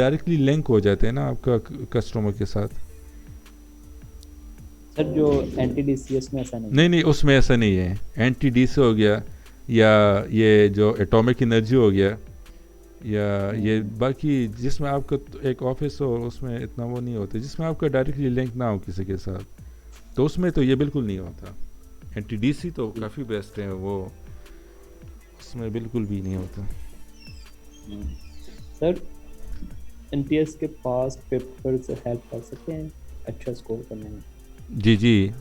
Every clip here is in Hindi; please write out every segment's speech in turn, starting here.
डायरेक्टली लिंक हो जाते हैं ना आपका कस्टमर के साथ। सर जो NTDCS में ऐसा नहीं नहीं है। नहीं, उसमें ऐसा नहीं है। एंटी डी से हो गया, या ये जो एटॉमिक एनर्जी हो गया, या ये हम्म, बाकी जिसमें आपका तो एक ऑफिस हो, उसमें इतना वो नहीं होता, जिसमें आपका डायरेक्टली लिंक ना हो किसी के साथ, तो उसमें तो ये बिल्कुल नहीं होता। एनटीडीसी तो ठीक। काफ़ी बेस्ट है वो, उसमें बिल्कुल भी नहीं होता। हम्म। सर NTS के पास पेपर से हेल्प कर सकते हैं अच्छा स्कोर करने में। जी जी,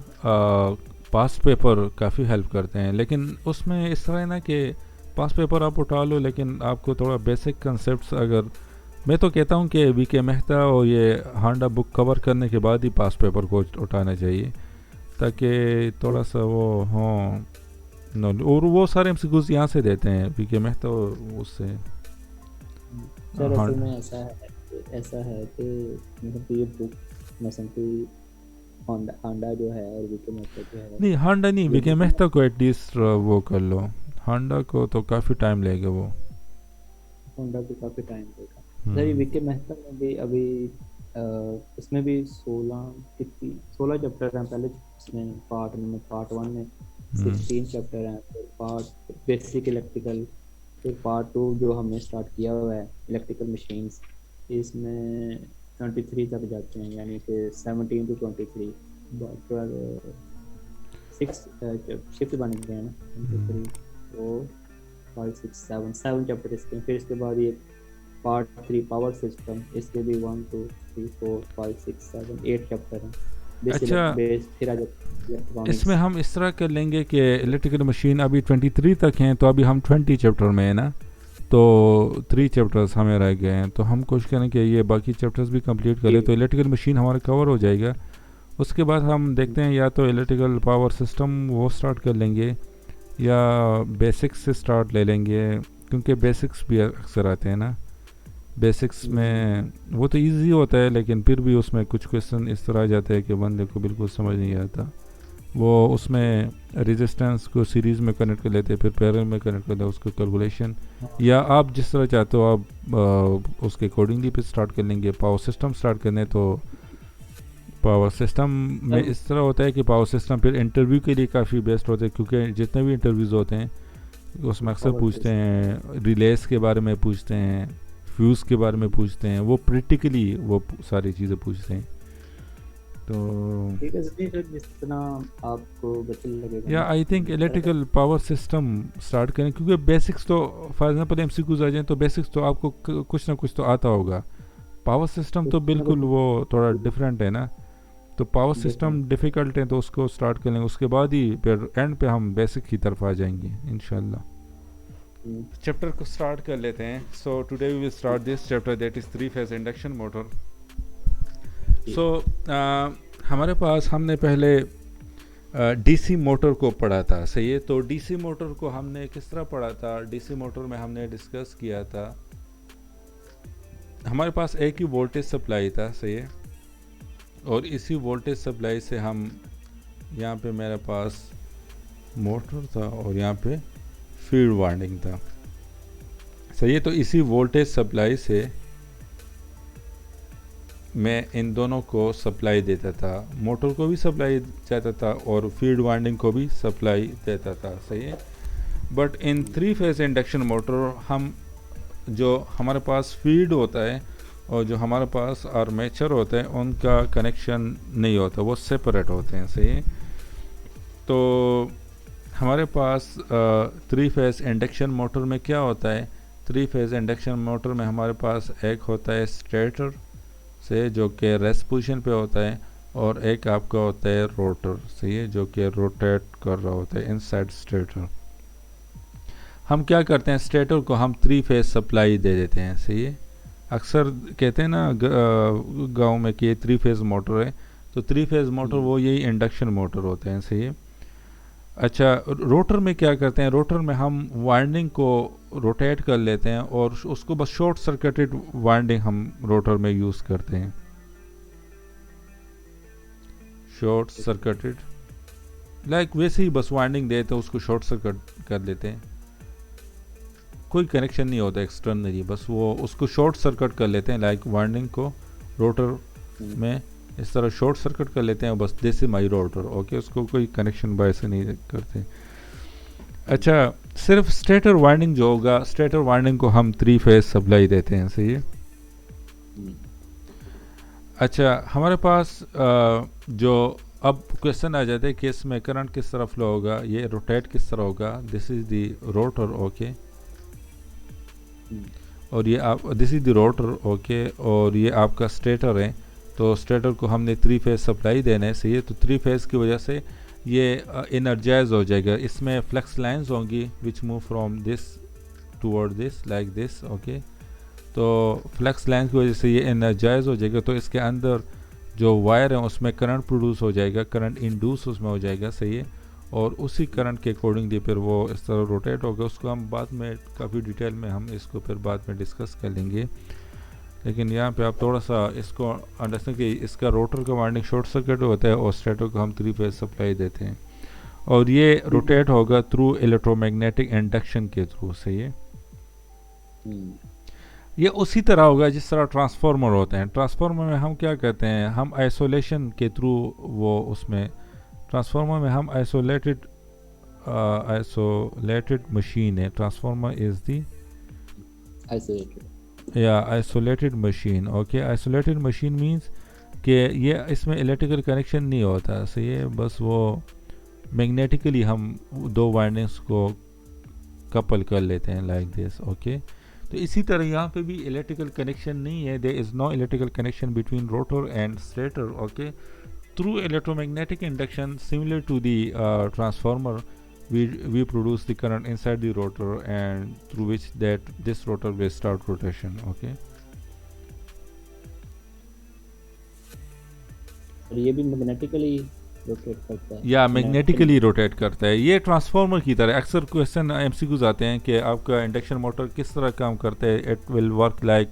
पास पेपर काफ़ी हेल्प करते हैं, लेकिन उसमें इस तरह है ना कि पास पेपर आप उठा लो, लेकिन आपको थोड़ा बेसिक कंसेप्ट, अगर मैं तो कहता हूँ कि वीके मेहता और ये हांडा बुक कवर करने के बाद ही पास पेपर को उठाना चाहिए, ताकि थोड़ा सा वो हो नॉलेज। और वो सारे एमसीक्यूज यहाँ से देते हैं वीके मेहता, और उससे सर हाँ। असल में ऐसा है कि मतलब कि ये बुक मसलन कि होंडा होंडा जो है और वीके मोटर जो है नहीं हांडा नहीं, ये वीके बुक मेहता को एटलीस्ट वो कर लो। हांडा को तो काफ़ी टाइम लगेगा वो। होंडा को काफ़ी टाइम देगा। सर ये हम्म वीके मेहता में भी अभी अ, इसमें भी 16 चैप्टर हैं पहले। इसमें पार्ट 1 में हम्म। 16 चैप्टर हैं, फिर पार्ट बेसिक इलेक्ट्रिकल, फिर पार्ट 2 जो हमने स्टार्ट किया हुआ है इलेक्ट्रिकल मशीन्स, इसमें 23 तक जाते हैं, यानी कि 17 to 23। सिक्स शिफ्ट बन गए हैं ना, 23, हम्म। 4, 5, 6, 7 चैप्टर इसके। फिर इसके बाद ये पार्ट 3 पावर सिस्टम, इसके भी 1, 2, 3, 4, 5, 6, 7, 8 चैप्टर हैं। अच्छा, बेस फिर आ जाता है इसमें इलेक्ट्रॉनिक्स। हम इस तरह कर लेंगे कि इलेक्ट्रिकल मशीन अभी 23 तक हैं, तो अभी हम 20 चैप्टर में है ना, तो 3 चैप्टर्स हमें रह गए हैं, तो हम कोशिश करें कि ये बाकी चैप्टर्स भी कंप्लीट कर ले, तो इलेक्ट्रिकल मशीन हमारा कवर हो जाएगा। उसके बाद हम देखते हैं, या तो इलेक्ट्रिकल पावर सिस्टम वो स्टार्ट कर लेंगे, या बेसिक्स से स्टार्ट ले लेंगे, क्योंकि बेसिक्स भी अक्सर आते हैं ना। बेसिक्स में वो तो इजी होता है, लेकिन फिर भी उसमें कुछ क्वेश्चन इस तरह आ जाते हैं कि बंदे को बिल्कुल समझ नहीं आता। वो उसमें रेजिस्टेंस को सीरीज़ में कनेक्ट कर लेते हैं, फिर पैरेलल में कनेक्ट कर लेते हैं, उसको कैलकुलेशन, या आप जिस तरह चाहते हो आप उसके अकॉर्डिंगली पे स्टार्ट कर लेंगे। पावर सिस्टम स्टार्ट करने, तो पावर सिस्टम में सर इस तरह होता है कि पावर सिस्टम फिर इंटरव्यू के लिए काफ़ी बेस्ट होते हैं, क्योंकि जितने भी इंटरव्यूज़ होते हैं उसमें अक्सर पावर पूछते सिस्टम। हैं रिलेस के बारे में, पूछते हैं फ्यूज़ के बारे में, पूछते हैं वो प्रैक्टिकली वो सारी चीज़ें पूछते हैं। तो ठीक है सर, जितना आपको बेहतर लगेगा या ना। I think sir electrical power system start करें, क्योंकि बेसिक्स तो फॉर एग्जांपल एमसीक्यूज आ जाए तो बेसिक्स तो आपको कुछ ना कुछ तो आता होगा। पावर सिस्टम तो कुछ ना बिल्कुल वो थोड़ा कुछ डिफरेंट है ना, तो पावर सिस्टम डिफरेंट। डिफ़िकल्ट है, तो उसको स्टार्ट कर लेंगे, उसके बाद ही फिर एंड पे हम बेसिक की तरफ आ जाएंगे इंशाल्लाह। चैप्टर को स्टार्ट कर लेते हैं। So today we will start this chapter, that is three phase induction motor. So हमारे पास हमने पहले डीसी मोटर को पढ़ा था, सही है। तो डीसी मोटर को हमने किस तरह पढ़ा था, डीसी मोटर में हमने डिस्कस किया था, हमारे पास एक ही वोल्टेज सप्लाई था, सही है। और इसी वोल्टेज सप्लाई से हम, यहाँ पे मेरे पास मोटर था और यहाँ पे फील्ड वाइंडिंग था, सही है। तो इसी वोल्टेज सप्लाई से मैं इन दोनों को सप्लाई देता था, मोटर को भी सप्लाई देता था और फील्ड वाइंडिंग को भी सप्लाई देता था, सही है। But in three phase induction motor हम, जो हमारे पास फील्ड होता है और जो हमारे पास आर्मेचर होता है, उनका कनेक्शन नहीं होता, वो सेपरेट होते हैं, सही है। तो हमारे पास थ्री फेज इंडक्शन मोटर में क्या होता है, थ्री फेज इंडक्शन मोटर में हमारे पास एक होता है स्टेटर से, जो कि रेस्ट पोजीशन पे होता है, और एक आपका होता है रोटर, सही है, जो कि रोटेट कर रहा होता है इनसाइड स्टेटर। हम क्या करते हैं, स्टेटर को हम थ्री फेज सप्लाई दे देते हैं, सही है। अक्सर कहते हैं ना गांव में कि ये थ्री फेज मोटर है, तो थ्री फेज मोटर वो यही इंडक्शन मोटर होते हैं, सही है। अच्छा, रोटर में क्या करते हैं, रोटर में हम वाइंडिंग को रोटेट कर लेते हैं, और उसको बस शॉर्ट सर्किटेड वाइंडिंग हम रोटर में यूज़ करते हैं, शॉर्ट सर्किटेड, लाइक वैसे ही बस वाइंडिंग देते हैं, उसको शॉर्ट सर्किट कर लेते हैं। कोई कनेक्शन नहीं होता एक्सटर्नली, बस वो उसको शॉर्ट सर्किट कर लेते हैं, लाइक वाइंडिंग को रोटर में इस तरह शॉर्ट सर्किट कर लेते हैं, बस this is my rotor, okay, उसको कोई कनेक्शन बाय से नहीं करते। अच्छा, सिर्फ स्टेटर वाइंडिंग जो होगा, स्टेटर वाइंडिंग को हम 3 फेज सप्लाई देते हैं, सही है। अच्छा, हमारे पास जो अब क्वेश्चन आ जाता है कि इसमें करंट किस तरह फ्लो होगा, ये रोटेट किस तरह होगा, this is the rotor, okay, और ये आप this is the rotor, okay, और ये आपका स्टेटर है। तो स्टेटर को हमने 3 फेज सप्लाई देना है, सही है। तो 3 फेज की वजह से ये एनर्जाइज हो जाएगा, इसमें फ्लक्स लाइंस होंगी which move from this toward this like this, okay. तो फ्लक्स लाइंस की वजह से ये एनर्जाइज हो जाएगा, तो इसके अंदर जो वायर है उसमें करंट प्रोड्यूस हो जाएगा, करंट इंड्यूस उसमें हो जाएगा, सही है। और उसी करंट के अकॉर्डिंगली फिर वो इस तरह रोटेट होगा। उसको हम बाद में काफ़ी डिटेल में हम इसको फिर बाद में डिस्कस कर लेंगे, लेकिन यहाँ पे आप थोड़ा सा इसको अंडरस्टैंड कि इसका रोटर का वाइंडिंग शॉर्ट सर्किट होता है और स्टेटर को हम 3 फेज सप्लाई देते हैं, और ये रोटेट होगा थ्रू इलेक्ट्रोमैग्नेटिक इंडक्शन के थ्रू, सही है। ये उसी तरह होगा जिस तरह ट्रांसफार्मर होते हैं। ट्रांसफार्मर में हम क्या करते हैं, हम आइसोलेशन के थ्रू वो उसमें ट्रांसफार्मर में हम आइसोलेटेड मशीन है, transformer is the isolated machine, okay. Isolated machine means कि ये इसमें इलेक्ट्रिकल कनेक्शन नहीं होता, सही है, बस वो मैग्नेटिकली हम 2 वाइंडिंग्स को कपल कर लेते हैं लाइक दिस, ओके। तो इसी तरह यहाँ पे भी इलेक्ट्रिकल कनेक्शन नहीं है, there is no electrical connection between rotor and stator, okay. Through electromagnetic induction similar to the transformer we produce the current inside the rotor and through which this rotor will start rotation, okay। और ये भी मैग्नेटिकली रोटेट करता है, या मैग्नेटिकली रोटेट करता है। ये ट्रांसफार्मर की तरह अक्सर क्वेश्चन एमसीक्यूज आते हैं कि आपका इंडक्शन मोटर किस तरह काम करता है, it will work like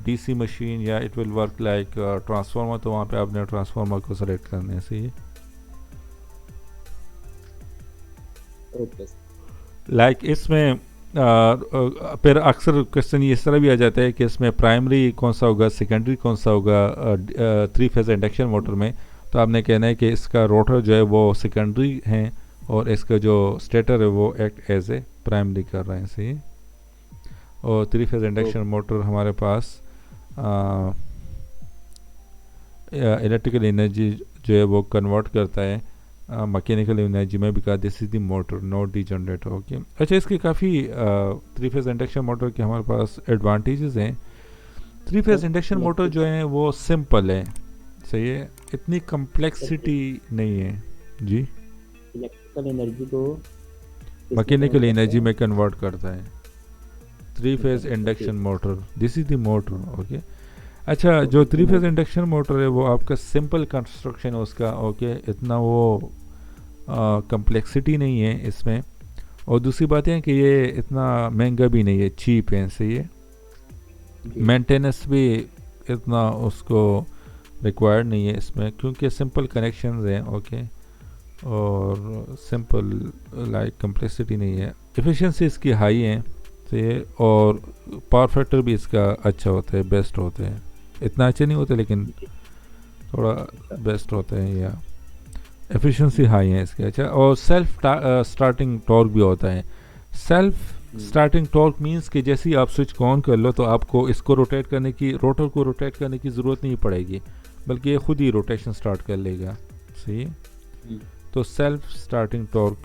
DC machine या it will work like transformer. तो वहाँ पे आपने ट्रांसफार्मर को सेलेक्ट करने है, सही है। लाइक इसमें फिर अक्सर क्वेश्चन इस तरह भी आ जाता है कि इसमें प्राइमरी कौन सा होगा, सेकेंडरी कौन सा होगा 3 फेज इंडक्शन मोटर में। तो आपने कहना है कि इसका रोटर जो है वो सेकेंडरी है और इसका जो स्टेटर है वो एक्ट एज ए प्राइमरी कर रहे हैं, सही है। और 3 फेज इंडक्शन मोटर हमारे पास इलेक्ट्रिकल एनर्जी जो है वो कन्वर्ट करता है मैकेनिकल एनर्जी में, because this is the motor not the generator, okay. अच्छा, इसके काफ़ी 3 फेज इंडक्शन मोटर के हमारे पास एडवांटेजेस हैं। 3 फेज इंडक्शन मोटर जो है वो सिंपल है, सही है, इतनी कम्प्लेक्सिटी नहीं है जी। इलेक्ट्रिकल एनर्जी को मैकेनिकल एनर्जी में कन्वर्ट करता है 3 phase induction motor, this is the motor, okay. अच्छा, जो 3 फेज इंडक्शन मोटर है वो आपका सिंपल कंस्ट्रक्शन है उसका, ओके, इतना वो कम्प्लेक्सिटी नहीं है इसमें। और दूसरी बात है कि ये इतना महंगा भी नहीं है, चीप है, सही है। मेंटेनेंस भी इतना उसको रिक्वायर्ड नहीं है इसमें, क्योंकि सिंपल कनेक्शंस हैं, ओके, और सिंपल लाइक कम्प्लेक्सिटी नहीं है। एफिशिएंसी इसकी हाई है, सही है, और पावर फैक्टर भी इसका अच्छा होता है, बेस्ट होता है। इतना अच्छे नहीं होते लेकिन थोड़ा बेस्ट होता है, या एफिशिएंसी हाई है इसके। अच्छा, और सेल्फ स्टार्टिंग टॉर्क भी होता है। सेल्फ स्टार्टिंग टॉर्क मींस कि जैसे ही आप स्विच ऑन कर लो तो आपको इसको रोटेट करने की, रोटर को रोटेट करने की ज़रूरत नहीं पड़ेगी, बल्कि ये खुद ही रोटेशन स्टार्ट कर लेगा, सही है। तो सेल्फ स्टार्टिंग टॉर्क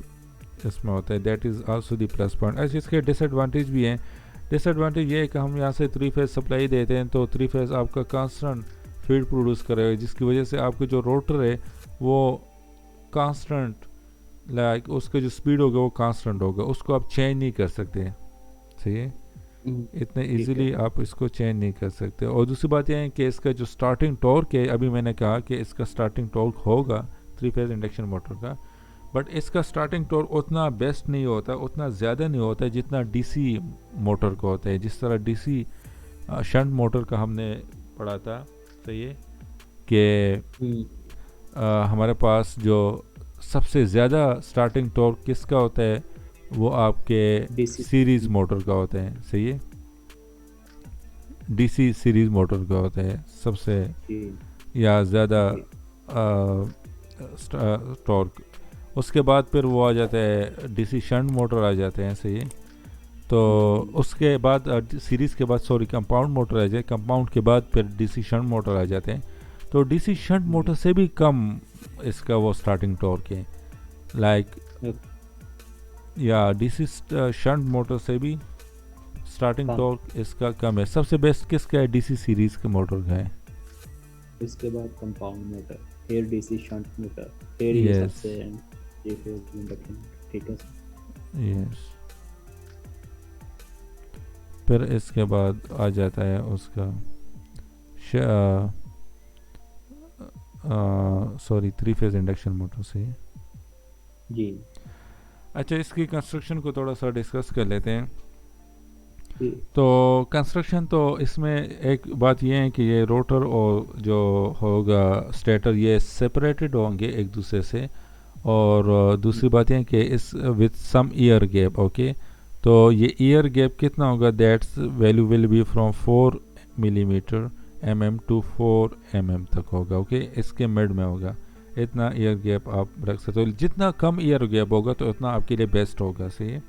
इसमें होता है, that is also the plus point. अच्छा, इसके डिसएडवांटेज भी हैं। डिसएडवांटेज ये है कि हम यहाँ से 3 फेज सप्लाई देते हैं, तो 3 फेज आपका कांस्टेंट फील्ड प्रोड्यूस करेगा, जिसकी वजह से आपका जो रोटर है वो कांस्टेंट लाइक उसका जो स्पीड होगा वो कांस्टेंट होगा, उसको आप चेंज नहीं कर सकते, सही है। इतने इजीली आप इसको चेंज नहीं कर सकते। और दूसरी बात यह है कि इसका जो स्टार्टिंग टॉर्क है, अभी मैंने कहा कि इसका स्टार्टिंग टॉर्क होगा 3 फेज इंडक्शन मोटर का, बट इसका स्टार्टिंग टॉर्क उतना बेस्ट नहीं होता, उतना ज़्यादा नहीं होता है जितना डीसी मोटर का होता है। जिस तरह डीसी शंट मोटर का हमने पढ़ा था, सही है, कि हमारे पास जो सबसे ज़्यादा स्टार्टिंग टॉर्क किसका होता है, वो आपके डीसी। सीरीज़ मोटर का होते हैं, सही है, डीसी सीरीज़ मोटर का होता है सबसे जी या ज़्यादा जी। टॉर्क। उसके बाद फिर वो आ जाता है डीसी शंट मोटर आ जाते हैं, सही है। तो हम्म, उसके बाद सीरीज़ के बाद सॉरी कंपाउंड मोटर आ जाए, कंपाउंड के बाद फिर डीसी शंट मोटर आ जाते हैं। तो डीसी शंट मोटर से भी कम इसका वो स्टार्टिंग टॉर्क है, लाइक ओके, या डीसी शंट मोटर से भी स्टार्टिंग कम। टॉर्क इसका कम है। सबसे बेस्ट किसका है? डीसी सीरीज़ के मोटर का है। इसके बाद कंपाउंड मोटर, फिर डीसी शंट मोटर, फिर ये यस सबसे ये फिर इंडक्शन मोटर। ठीक है सर। यस। फिर इसके बाद आ जाता है उसका sorry three phase induction motor से। जी अच्छा, इसकी कंस्ट्रक्शन को थोड़ा सा डिस्कस कर लेते हैं। जी। तो कंस्ट्रक्शन तो इसमें एक बात ये है कि ये रोटर और जो होगा स्टेटर ये सेपरेटेड होंगे एक दूसरे से। और दूसरी बात ये है कि इस with some air gap, okay. तो ये ईयर गैप कितना होगा? That's value will be from 4 millimetre mm to 4 mm तक होगा, ओके। इसके मिड में होगा, इतना ईयर गैप आप रख सकते हो। जितना कम ईयर गैप होगा तो उतना आपके लिए बेस्ट होगा, सही है।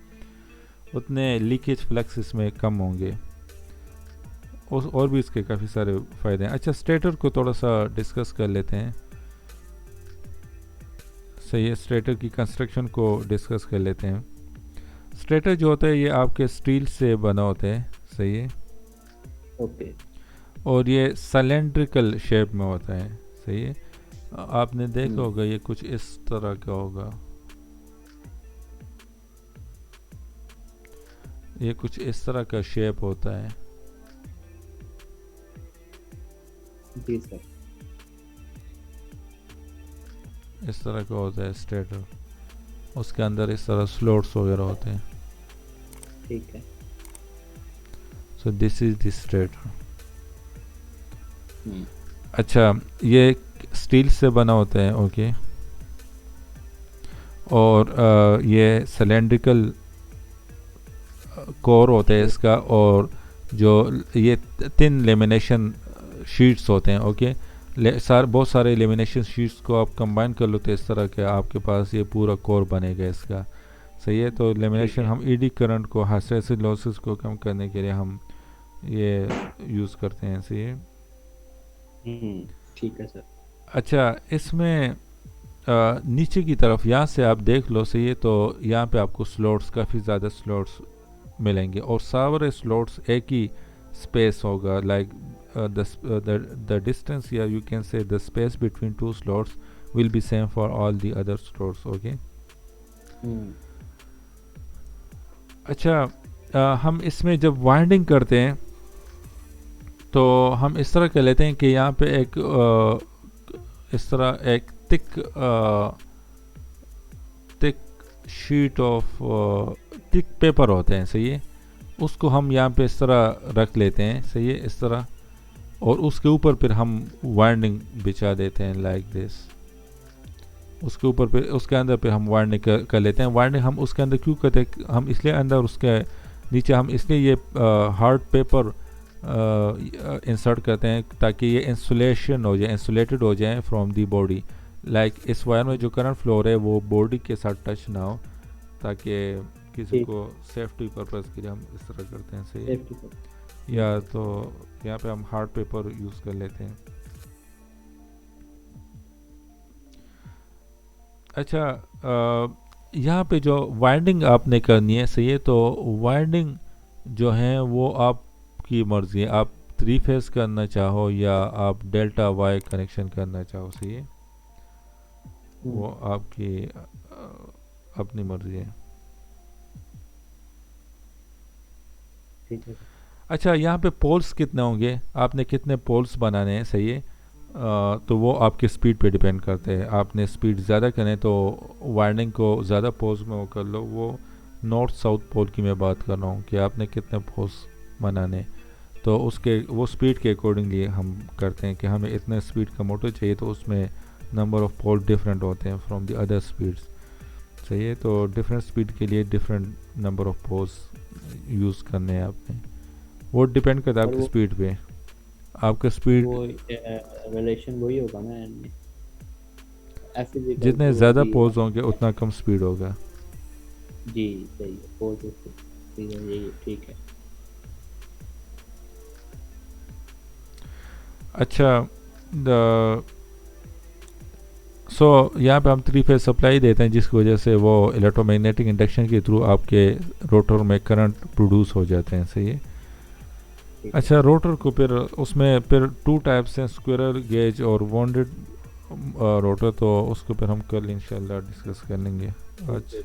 उतने लीकेज फ्लक्स इसमें कम होंगे। और भी इसके काफ़ी सारे फ़ायदे हैं। अच्छा, स्टेटर को थोड़ा सा डिस्कस कर लेते हैं, सही है। स्टेटर की कंस्ट्रक्शन को डिस्कस कर लेते हैं। स्टेटर जो होता है ये आपके स्टील से बना होता है, सही है। ओके। और ये सिलेंड्रिकल शेप में होता है, सही है। आपने देखा होगा ये कुछ इस तरह का होगा, ये कुछ इस तरह का शेप होता है। जी सर। इस तरह का होता है स्टेटर। उसके अंदर इस तरह स्लॉट्स वगैरह होते हैं। ठीक है। So this is the stator. अच्छा, ये स्टील से बना होता है, ओके। और ये सिलेंड्रिकल कोर होता है इसका। और जो ये 3 लेमिनेशन शीट्स होते हैं, ओके। बहुत सारे लेमिनेशन शीट्स को आप कंबाइन कर लो तो इस तरह के आपके पास ये पूरा कोर बनेगा इसका, सही है। तो लेमिनेशन हम ईडी करंट को, हिस्टैरिसीस लॉसेस को कम करने के लिए हम ये यूज़ करते हैं, सही है। ठीक है सर। अच्छा, इसमें नीचे की तरफ यहाँ से आप देख लो, सही है। तो यहाँ पे आपको स्लॉट्स, काफ़ी ज़्यादा स्लॉट्स मिलेंगे और सारे स्लॉट्स एक ही स्पेस होगा, like the distance here you can say the space between two slots will be same for all the other slots, okay। अच्छा, हम इसमें जब वाइंडिंग करते हैं तो हम इस तरह कर लेते हैं कि यहाँ पे एक इस तरह एक thick sheet of thick paper होते हैं, सही है। उसको हम यहाँ पे इस तरह रख लेते हैं, सही है, इस तरह। और उसके ऊपर फिर हम वाइंडिंग बिछा देते हैं लाइक दिस। उसके ऊपर पे उसके अंदर पे हम वाइंडिंग कर लेते हैं। वाइंडिंग हम उसके अंदर क्यों करते हैं? हम इसलिए अंदर उसके नीचे हम इसलिए ये हार्ड पेपर इंसर्ट करते हैं ताकि ये इंसुलेशन हो जाए, इंसुलेटेड हो जाए फ्रॉम दी बॉडी। लाइक इस वायर में जो करंट फ्लो है वो बॉडी के साथ टच ना हो, ताकि किसी को सेफ्टी पर्पज़ के लिए हम इस तरह करते हैं, सही। या तो यहाँ पे हम हार्ड पेपर यूज़ कर लेते हैं। अच्छा, यहाँ पे जो वाइंडिंग आपने करनी है, सही है। तो वाइंडिंग जो है वो आपकी मर्ज़ी है, आप 3 फेज करना चाहो या आप डेल्टा वाई कनेक्शन करना चाहो, सही है। वो आपकी अपनी मर्ज़ी है। ठीक है। अच्छा, यहाँ पे पोल्स कितने होंगे, आपने कितने पोल्स बनाने हैं, सही है। तो वो आपके स्पीड पे डिपेंड करते हैं। आपने स्पीड ज़्यादा करें तो वाइंडिंग को ज़्यादा पोल्स में वो कर लो। वो नॉर्थ साउथ पोल की मैं बात कर रहा हूँ कि आपने कितने पोल्स बनाने, तो उसके वो स्पीड के अकॉर्डिंगली हम करते हैं कि हमें इतने स्पीड का मोटर चाहिए तो उसमें नंबर ऑफ़ पोल डिफरेंट होते हैं फ्रॉम द अदर स्पीड्स। सही है, तो डिफरेंट स्पीड के लिए different number of pose use करने हैं आपने। वो डिपेंड करता है और आपकी वो स्पीड पे। आपका स्पीड वो रिलेशन वही होगा ना, एफ इज इक्वल जितने टू ज़्यादा वी पोज वन। होंगे उतना कम स्पीड होगा। जी सही है, पॉजिटिव, ठीक है, यही ठीक है। अच्छा, द सो यहाँ पे हम थ्री फेज सप्लाई देते हैं, जिसकी वजह से वो इलेक्ट्रोमैग्नेटिक इंडक्शन के थ्रू आपके रोटर में करंट प्रोड्यूस हो जाते हैं। सही है। ठीक है। अच्छा, रोटर को फिर उसमें फिर टू टाइप्स हैं, स्क्विरल गेज और वॉन्डेड रोटर, तो उसको फिर हम कल इंशाल्लाह डिस्कस कर लेंगे। आज ओके।